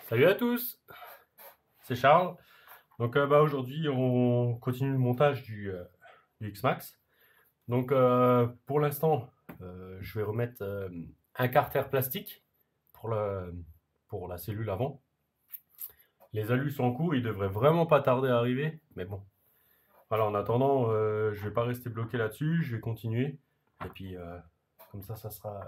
Salut à tous, c'est Charles. Donc aujourd'hui on continue le montage du X-Max. Donc pour l'instant je vais remettre un carter plastique pour la cellule avant. Les alus sont en cours, ils devraient vraiment pas tarder à arriver, mais bon. Voilà, en attendant je vais pas rester bloqué là-dessus, je vais continuer. Et puis comme ça sera...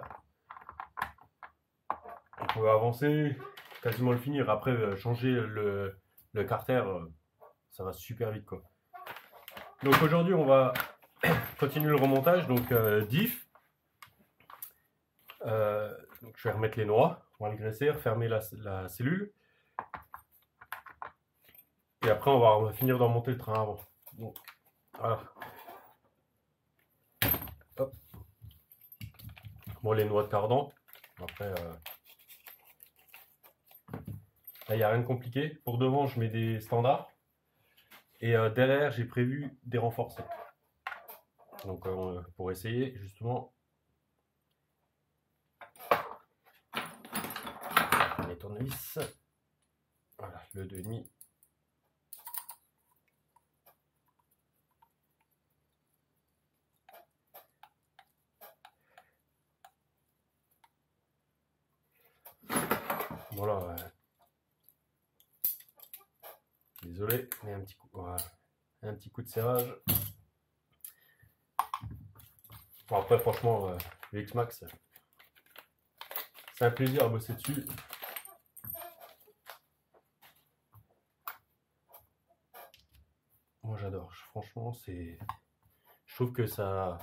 On peut avancer, quasiment le finir. Après changer le carter, ça va super vite quoi. Donc aujourd'hui on va continuer le remontage. Donc diff. Donc je vais remettre les noix, on va le graisser, refermer la cellule. Et après on va finir d'en monter le train avant. Donc voilà. Hop. Bon, les noix de cardan. Après là il n'y a rien de compliqué. Pour devant je mets des standards. Et derrière j'ai prévu des renforcés. Donc pour essayer justement les tournevis. Voilà, le 2,5. Voilà. Désolé, mais un petit coup, voilà. Un petit coup de serrage. Bon, après franchement le X-Max c'est un plaisir à bosser dessus. Moi j'adore, franchement je trouve que ça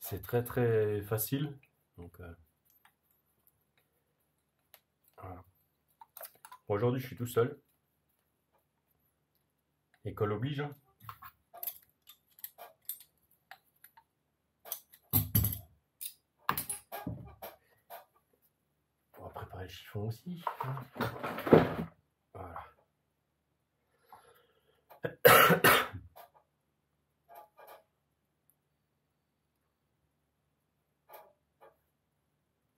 c'est très très facile. Donc voilà. Bon, aujourd'hui je suis tout seul. École oblige. Hein. On va préparer le chiffon aussi. Voilà.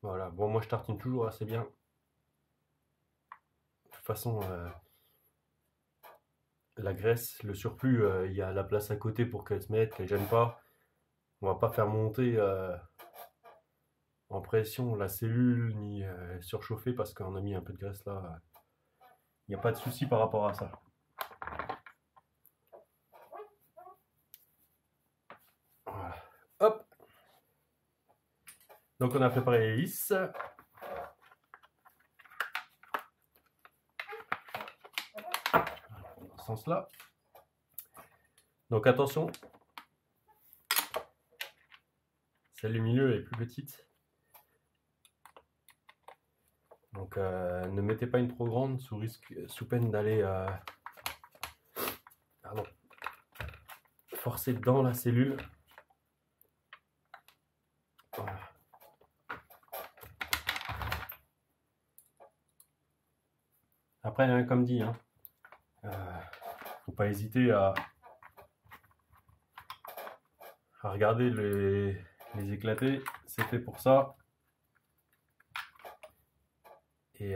Voilà, bon moi je tartine toujours assez bien. De toute façon, la graisse, le surplus, il y a la place à côté pour qu'elle se mette, qu'elle gêne pas. On va pas faire monter en pression la cellule ni surchauffer parce qu'on a mis un peu de graisse là. Il n'y a pas de souci par rapport à ça. Voilà. Hop. Donc on a préparé les vis. Dans ce sens-là. Donc attention. Celle du milieu est plus petite. Donc ne mettez pas une trop grande sous peine d'aller forcer dans la cellule. Voilà. Après, hein, comme dit, hein, faut pas hésiter à regarder les éclater. C'est fait pour ça. Et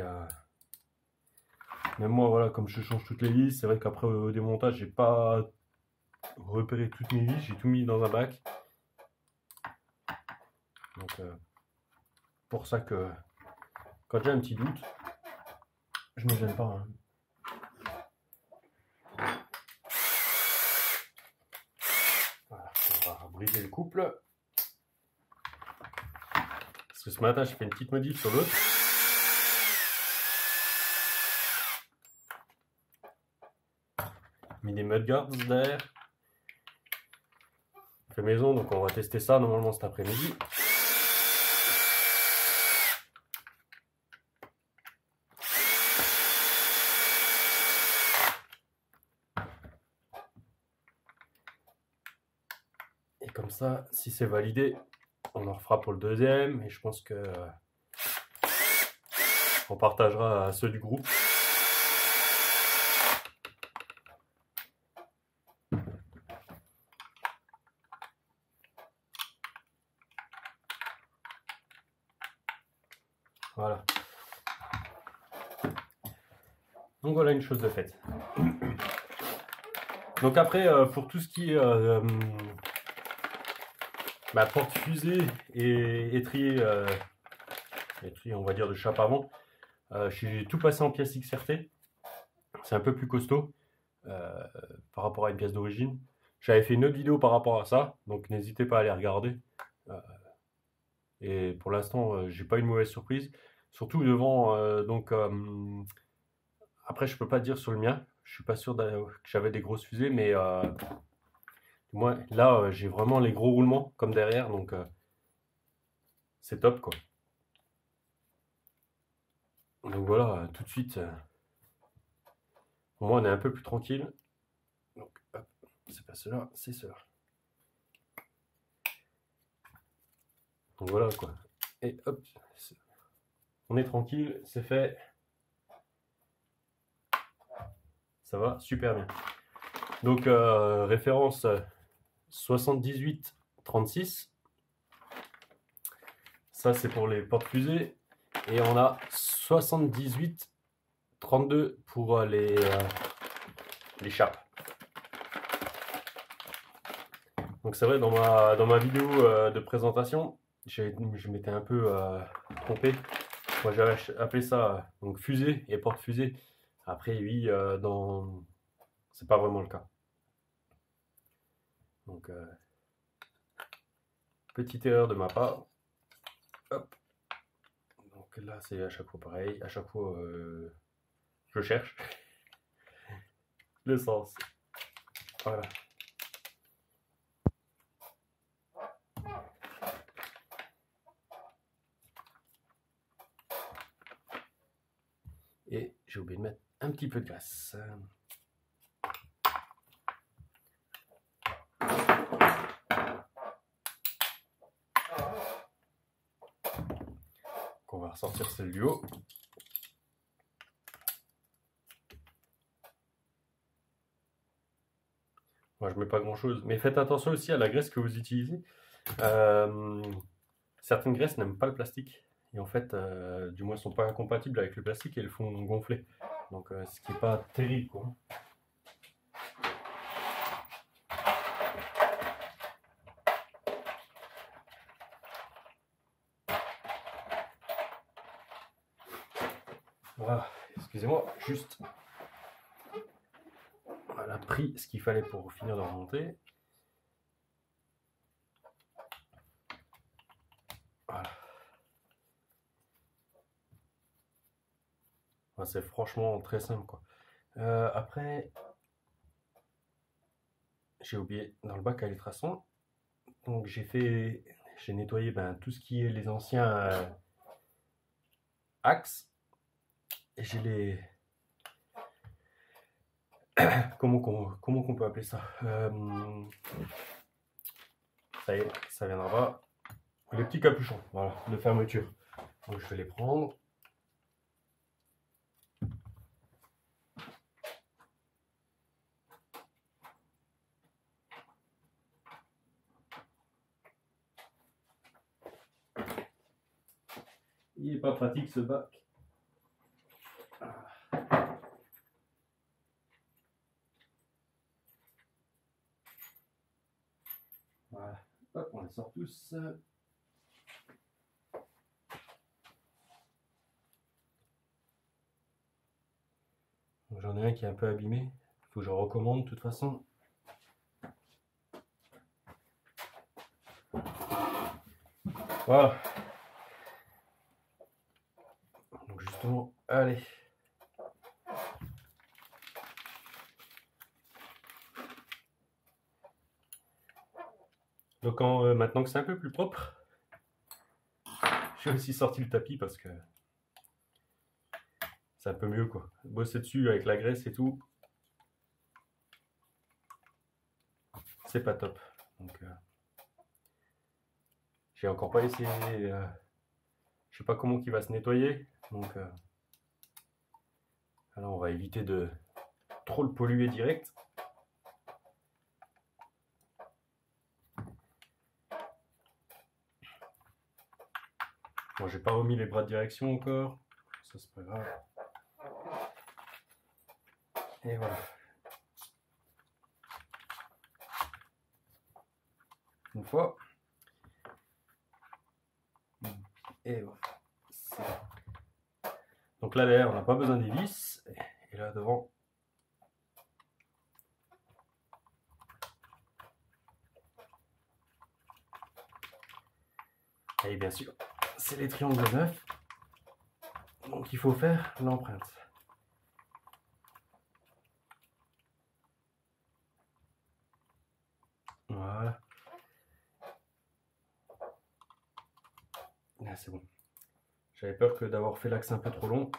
même moi, voilà, comme je change toutes les vis, c'est vrai qu'après au démontage, j'ai pas repéré toutes mes vis, j'ai tout mis dans un bac. Donc, pour ça que quand j'ai un petit doute, je ne me gêne pas. Hein. Voilà, on va briser le couple. Parce que ce matin, j'ai fait une petite modif sur l'autre. Mis des mudguards derrière. Fait maison, donc on va tester ça normalement cet après-midi. Et comme ça, si c'est validé, on en refera pour le deuxième. Et je pense que on partagera à ceux du groupe. Donc voilà une chose de faite. Donc après, pour tout ce qui est porte-fusée et étrier, on va dire de chape avant, j'ai tout passé en pièces XRT. C'est un peu plus costaud par rapport à une pièce d'origine. J'avais fait une autre vidéo par rapport à ça, donc n'hésitez pas à aller regarder. Et pour l'instant, j'ai pas une mauvaise surprise. Surtout devant, après je peux pas dire sur le mien. Je suis pas sûr que j'avais des grosses fusées, mais moi là j'ai vraiment les gros roulements comme derrière, donc c'est top quoi. Donc voilà, tout de suite, au moins on est un peu plus tranquille. Donc hop, c'est pas cela, c'est cela. Donc voilà quoi. Et hop, on est tranquille, c'est fait. Ça va super bien. Donc référence 78-36. Ça c'est pour les porte-fusées. Et on a 78-32 pour les chapes. Donc c'est vrai, dans ma vidéo de présentation, je m'étais un peu trompé. Moi j'avais appelé ça donc fusée et porte-fusée. Après oui, c'est pas vraiment le cas. Donc petite erreur de ma part. Hop. Donc là c'est à chaque fois pareil. À chaque fois je cherche le sens. Voilà. Et j'ai oublié de mettre un petit peu de graisse. On va ressortir celle du haut. Moi, je mets pas grand chose, mais faites attention aussi à la graisse que vous utilisez. Certaines graisses n'aiment pas le plastique et en fait, du moins, sont pas incompatibles avec le plastique et elles font gonfler. Donc, ce qui est pas terrible, quoi. Voilà, excusez-moi, juste. Voilà, pris ce qu'il fallait pour finir de remonter. Voilà. Voilà, c'est franchement très simple, quoi. Après, j'ai oublié dans le bac à ultrasons. Donc j'ai nettoyé tout ce qui est les anciens axes. Et j'ai les. Comment qu'on peut appeler ça Ça y est, ça viendra pas. Les petits capuchons, voilà, de fermeture. Donc je vais les prendre. Il n'est pas pratique ce bac. Voilà, hop, on les sort tous. J'en ai un qui est un peu abîmé. Il faut que je recommande de toute façon. Voilà. Donc justement, allez. Donc maintenant que c'est un peu plus propre, j'ai aussi sorti le tapis parce que c'est un peu mieux quoi. Bosser dessus avec la graisse et tout, c'est pas top. Donc j'ai encore pas essayé. Je sais pas comment il va se nettoyer. Donc alors on va éviter de trop le polluer direct. Bon, j'ai pas remis les bras de direction encore. Ça c'est pas grave. Et voilà. Une fois. Et voilà. Donc là derrière on n'a pas besoin des vis. Et là devant. Et bien sûr, c'est les triangles neufs. Donc il faut faire l'empreinte. Voilà. Là c'est bon. J'avais peur que d'avoir fait l'axe un peu trop long.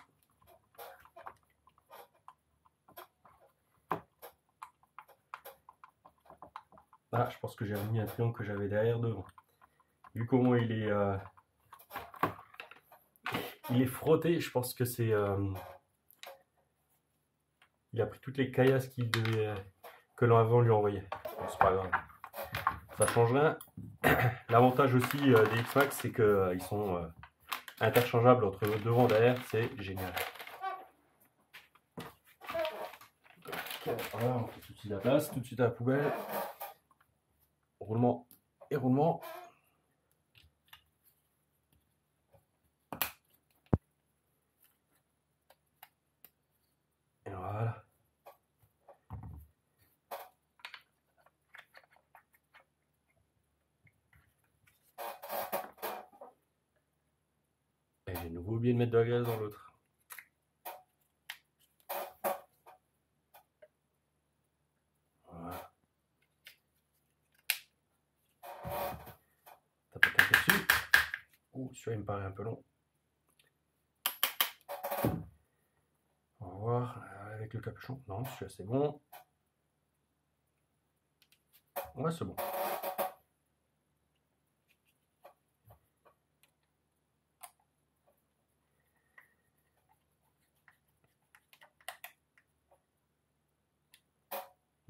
Ah, je pense que j'ai remis un triangle que j'avais derrière devant. Vu comment il est frotté, je pense que c'est... il a pris toutes les caillasses que l'avant lui envoyait. Bon, c'est pas grave. Ça change rien. L'avantage aussi des X-Max, c'est qu'ils sont interchangeables entre devant et derrière. C'est génial. Voilà, on fait tout de suite la place, tout de suite à la poubelle. Roulement et roulement. Et voilà. Et j'ai de nouveau oublié de mettre de la glace dans l'autre. Voilà. Tapote un peu dessus. Ouh, celui-là il me paraît un peu long. On va voir avec le capuchon. Non, celui-là c'est bon. Ouais, c'est bon.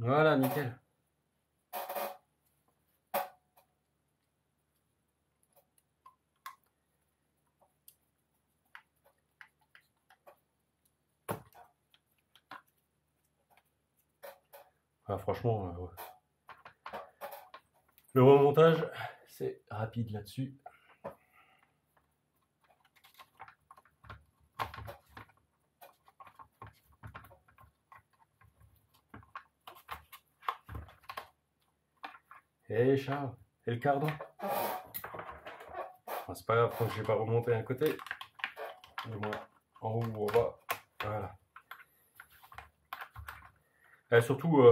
Voilà, nickel. Ah, franchement, ouais. Le remontage, c'est rapide là-dessus. Et Charles, et le cardan. Enfin, c'est pas grave, quand je vais pas remonter un côté. Du moins, en haut ou en bas. Voilà. Et surtout,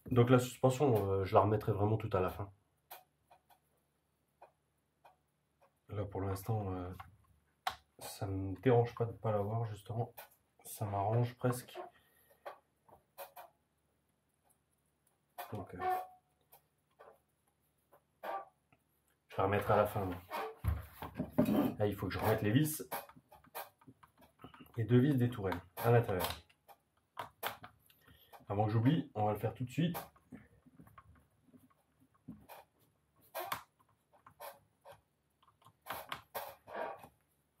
donc la suspension, je la remettrai vraiment tout à la fin. Là, pour l'instant, ça me dérange pas de ne pas l'avoir, justement. Ça m'arrange presque. Donc, je la remettrai à la fin. Là, il faut que je remette les vis. Les deux vis des tourelles à l'intérieur. Avant que j'oublie, on va le faire tout de suite.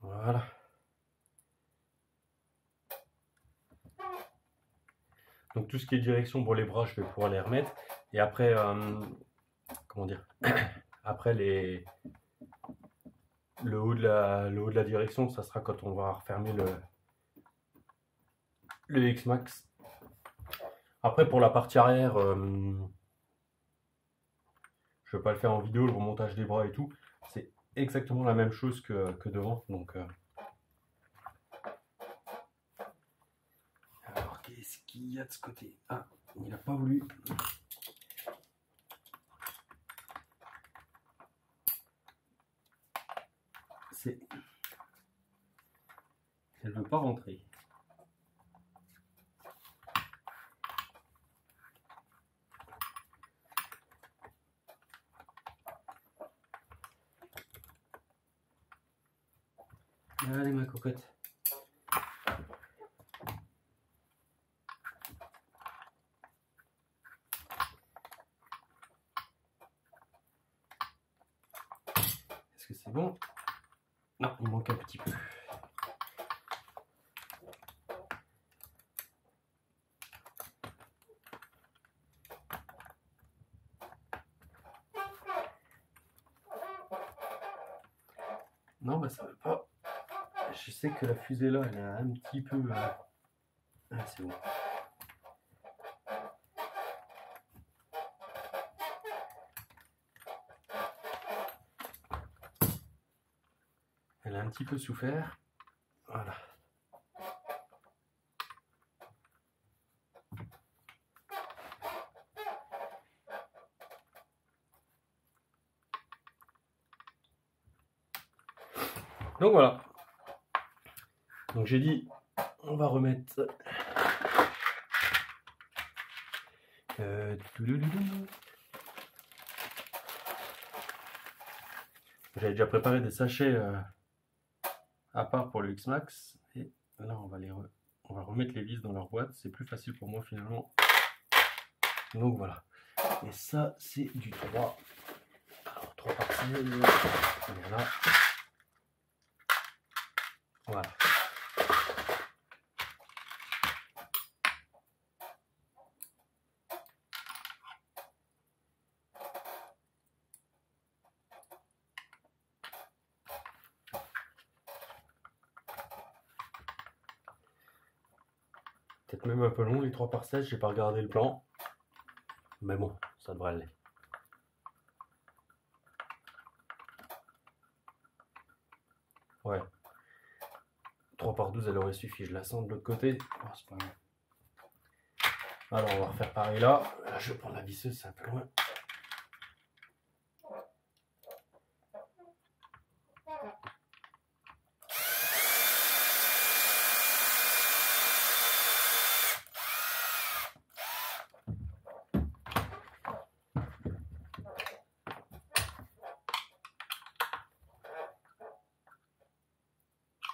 Voilà. Donc tout ce qui est direction pour les bras, je vais pouvoir les remettre. Et après, comment dire, après le haut de la direction, ça sera quand on va refermer le X-Max. Après pour la partie arrière, je ne vais pas le faire en vidéo, le remontage des bras et tout. C'est exactement la même chose que devant. Donc, alors qu'est-ce qu'il y a de ce côté? Ah, il n'a pas voulu. Elle ne veut pas rentrer. Allez ma cocotte. Est-ce que c'est bon? Non, il manque un petit peu. Non, bah ça veut pas. Je sais que la fusée là, elle est un petit peu. Ah, c'est bon. Elle a un petit peu souffert. Voilà. Donc voilà. Donc j'ai dit, on va remettre. J'avais déjà préparé des sachets à part pour le X-Max. Et là, on va remettre les vis dans leur boîte. C'est plus facile pour moi finalement. Donc voilà. Et ça, c'est du 3. Alors, 3 parcelles. Voilà. Voilà. Peut-être même un peu long les 3 parcelles, j'ai pas regardé le plan. Mais bon, ça devrait aller. Ouais. 3 par 12, elle aurait suffi. Je la sens de l'autre côté. Oh, c'est pas mal. Alors, on va refaire pareil là. Là, je vais prendre la visseuse, c'est un peu loin.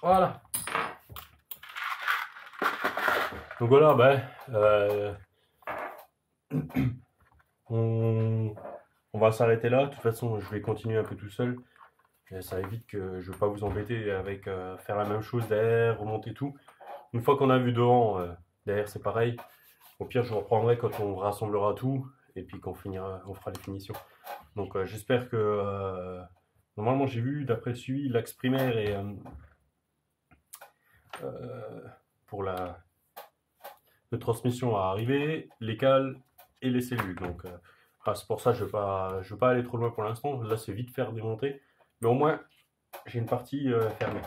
Voilà. Donc voilà, on va s'arrêter là. De toute façon, je vais continuer un peu tout seul. Et ça évite que je ne vais pas vous embêter avec faire la même chose derrière, remonter tout. Une fois qu'on a vu devant, derrière c'est pareil. Au pire, je reprendrai quand on rassemblera tout et puis qu'on finira, on fera les finitions. Donc j'espère que normalement j'ai vu d'après le suivi l'axe primaire et pour la de transmission à arriver, les cales et les cellules. Donc c'est pour ça que je vais pas aller trop loin pour l'instant. Là c'est vite faire démonter, mais au moins j'ai une partie fermée.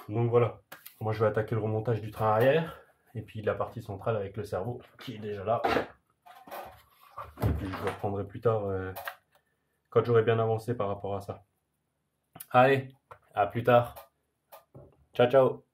Donc voilà. Moi je vais attaquer le remontage du train arrière et puis la partie centrale avec le cerveau qui est déjà là. Et puis je le reprendrai plus tard quand j'aurai bien avancé par rapport à ça. Allez, à plus tard. Ciao ciao.